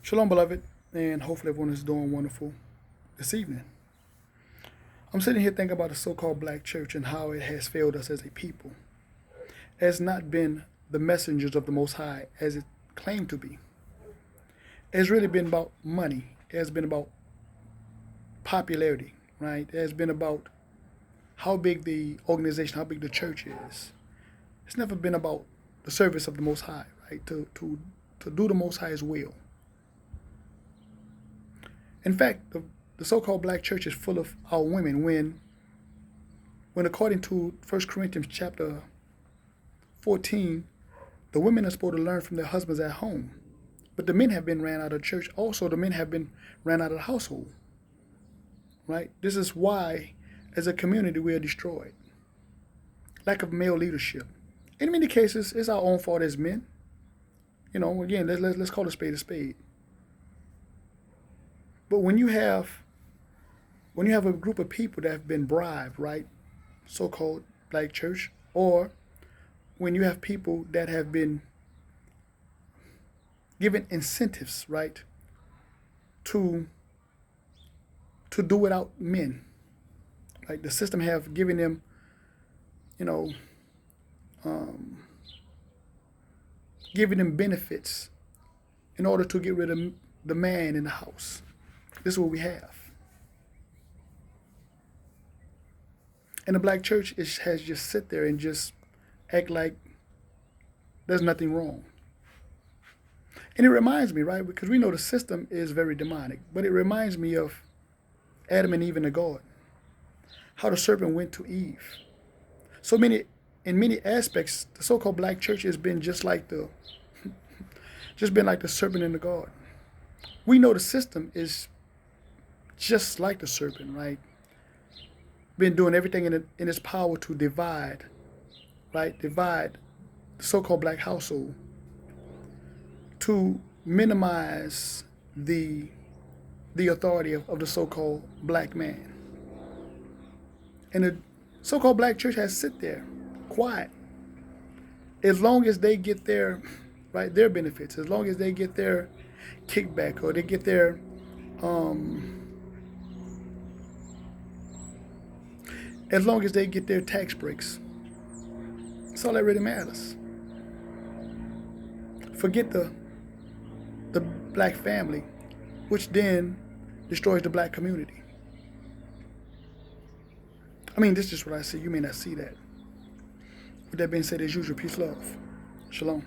Shalom, beloved, and hopefully everyone is doing wonderful this evening. I'm sitting here thinking about the so-called black church and how it has failed us as a people. It has not been the messengers of the Most High as it claimed to be. It has really been about money. It has been about popularity, right? It has been about how big the organization, how big the church is. It's never been about the service of the Most High, right? To do the Most High's will. In fact, the so-called black church is full of our women when according to 1 Corinthians chapter 14, the women are supposed to learn from their husbands at home. But the men have been ran out of church. Also, the men have been ran out of the household. Right? This is why, as a community, we are destroyed. Lack of male leadership. In many cases, it's our own fault as men. You know, again, let's call a spade a spade. But when you have a group of people that have been bribed, right, so-called black church, or when you have people that have been given incentives, right, to do without men, like the system have given them, giving them benefits in order to get rid of the man in the house. This is what we have. And the black church has just sit there and just act like there's nothing wrong. And it reminds me, right, because we know the system is very demonic, but it reminds me of Adam and Eve in the garden, how the serpent went to Eve. In many aspects, the so-called black church has been just like the serpent in the garden. We know the system is just like the serpent, right? Been doing everything in its power to divide the so-called black household, to minimize the authority of the so-called black man. And the so-called black church has sit there, quiet, as long as they get their benefits, as long as they get their kickback, or they get their as long as they get their tax breaks. That's all that really matters. Forget the black family, which then destroys the black community. I mean, this is just what I see. You may not see that. With that being said, as usual, peace, love. Shalom.